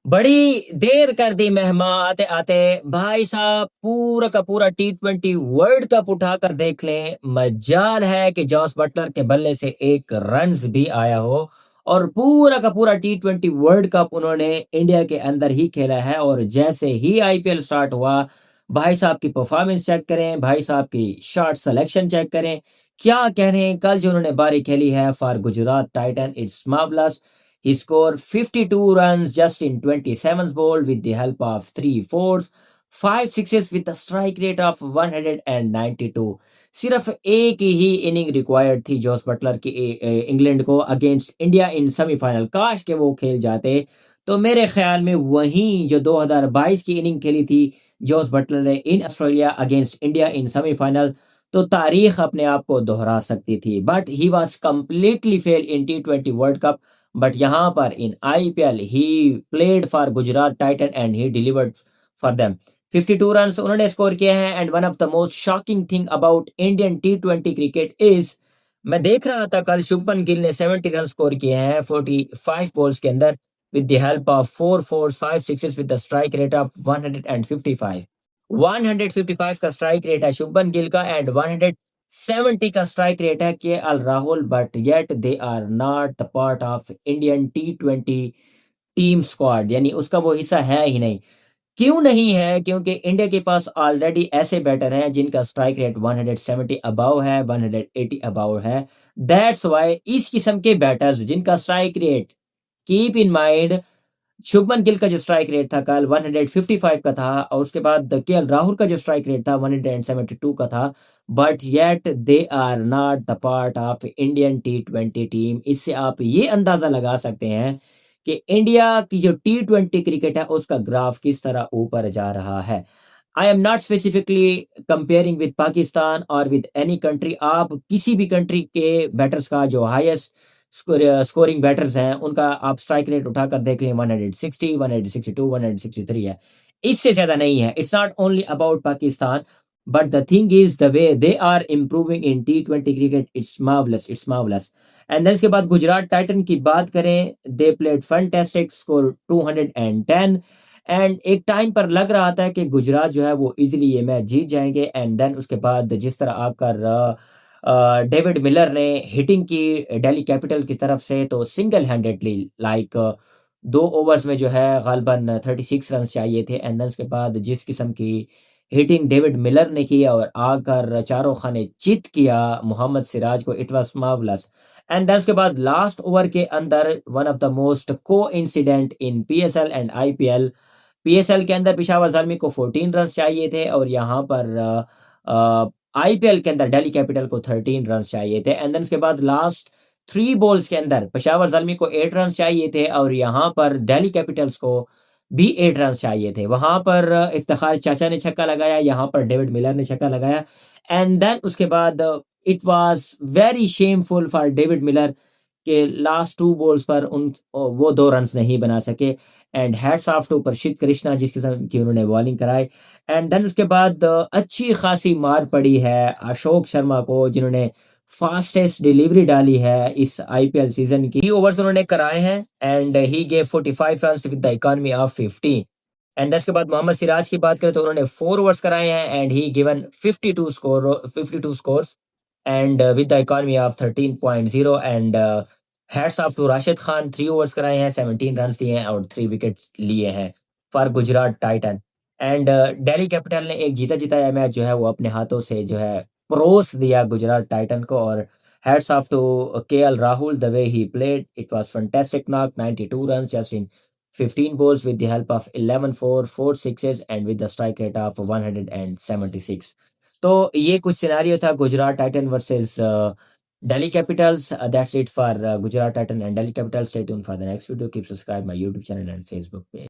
बड़ी देर कर दी मेहमा आते आते। भाई साहब पूरा का पूरा T20 वर्ल्ड कप उठाकर देख लें। मजाल है कि जॉस बटलर के बल्ले से एक रन्स भी आया हो। और पूरा का पूरा T20 वर्ल्ड कप उन्होंने इंडिया के अंदर ही खेला है। और जैसे ही IPL स्टार्ट हुआ, भाई साहब की परफॉर्मेंस चेक करें, भाई साहब की शॉट सिलेक्शन चेक करें। क्या कह रहे हैं, कल जो उन्होंने बारी खेली है for Gujarat Titan, it's marvellous. He scored 52 runs just in 27 balls with the help of 3 fours, 5 sixes with a strike rate of 192। सिर्फ एक ही इनिंग रिक्वायर्ड थी जॉस बटलर की इंग्लैंड को अगेंस्ट इंडिया इन सेमीफाइनल। काश के वो खेल जाते तो मेरे ख्याल में वहीं जो 2022 की इनिंग खेली थी जॉस बटलर ने in Australia against India in semifinal, तो तारीख अपने आप को दोहरा सकती थी। But he was completely fail in T20 world cup. But यहाँ पर इन IPL he played for Gujarat Titan and he delivered for them. 52 runs उन्होंने स्कोर किए हैं। And one of the most shocking thing about Indian T20 cricket is, मैं देख रहा था कल शुभमन गिल ने 70 रन स्कोर किए हैं 45 बॉल्स के अंदर with the help of 4 force 5 sixes with the strike rate of 155। 155 का स्ट्राइक रेट है शुभमन गिल का एंड 170 का स्ट्राइक रेट है KL Rahul. But yet they are not the part of Indian T20 team squad, यानी उसका वो हिस्सा है ही नहीं। क्यों नहीं है? क्योंकि इंडिया के पास ऑलरेडी ऐसे बैटर हैं जिनका स्ट्राइक रेट 170 अबाव है, 180 अबाव है। दैट्स वाई इस किस्म के बैटर्स जिनका strike rate, keep in mind, Shubman Gill का जो स्ट्राइक रेट था कल 155 का था और उसके बाद KL राहुल का जो स्ट्राइक रेट था 172 का था। But yet they are not the part of Indian T20 team. इससे आप ये अंदाजा लगा सकते हैं कि इंडिया की जो T20 क्रिकेट है उसका ग्राफ किस तरह ऊपर जा रहा है। I am not specifically comparing with Pakistan और विद एनी कंट्री। आप किसी भी कंट्री के बैटर्स का जो हाईएस्ट स्कोरिंग बैटर्स हैं उनका आप स्ट्राइक रेट उठाकर देख लें, 160, 162, 163 है, इससे ज्यादा नहीं है। It's not only about Pakistan, but the thing is the way they are improving in T20 cricket, it's marvellous, it's marvellous. And then इसके बाद गुजरात टाइटन की बात करें, they played fantastic, score 210। And एक टाइम पर लग रहा था कि गुजरात जो है वो इजीली ये मैच जीत जाएंगे। एंड देन उसके बाद जिस तरह आकर डेविड मिलर ने हिटिंग की दिल्ली कैपिटल की तरफ से, तो सिंगल हैंडेडली लाइक 2 ओवर्स में जो है गालबन 36 रन चाहिए थे। एंड देन उसके बाद जिस किस्म की हिटिंग डेविड मिलर ने की और आकर चारों खाने चित किया मोहम्मद सिराज को, it was marvellous. And then उसके बाद लास्ट ओवर के अंदर वन ऑफ द मोस्ट को incident in PSL and IPL। PSL के अंदर पेशावर ज़ल्मी को 14 रन चाहिए थे और यहाँ पर IPL के अंदर दिल्ली कैपिटल को 13 रन चाहिए थे। एंड देन उसके बाद लास्ट 3 बॉल्स के अंदर पेशावर ज़ल्मी को 8 रन चाहिए थे और यहाँ पर दिल्ली कैपिटल्स को भी 8 रन चाहिए थे। वहां पर इफ्तिखार चाचा ने छक्का लगाया, यहाँ पर डेविड मिलर ने छक्का लगाया। एंड देन उसके बाद it was very shameful for David Miller के लास्ट 2 बॉल्स पर वो 2 रन नहीं बना सके। एंड हैट्स ऑफ टू प्रसिद्ध कृष्णा जिस किस्म की उन्होंने बॉलिंग कराई। एंड देन उसके बाद अच्छी खासी मार पड़ी है अशोक शर्मा को, जिन्होंने फास्टेस्ट डिलीवरी डाली है इस IPL सीजन की। ओवर्स उन्होंने कराए हैं and he gave 45 runs with the economy of 15। And उसके बाद मोहम्मद सिराज की बात करें तो उन्होंने 4 ओवर्स कराए हैं and he given 52 scores and with the economy of 13.0। And hats off to Rashid Khan, 3 overs कराए हैं, 17 रन दिए हैं और 3 विकेट लिए हैं for Gujarat Titan. And Delhi capital ने एक जीता जिताया मैच जो है वो अपने हाथों से जो है परोस दिया गुजरात टाइटन को। और hats off to KL Rahul, the way he played, it was fantastic knock, 92 runs just in 15 balls with the help of 11 4 4 sixes and with the strike rate of 176। तो ये कुछ सिनेरियो था Gujarat Titan versus Delhi Capitals. That's it for Gujarat Titan and Delhi Capitals. Stay tuned for the next video, keep subscribe my YouTube channel and Facebook page.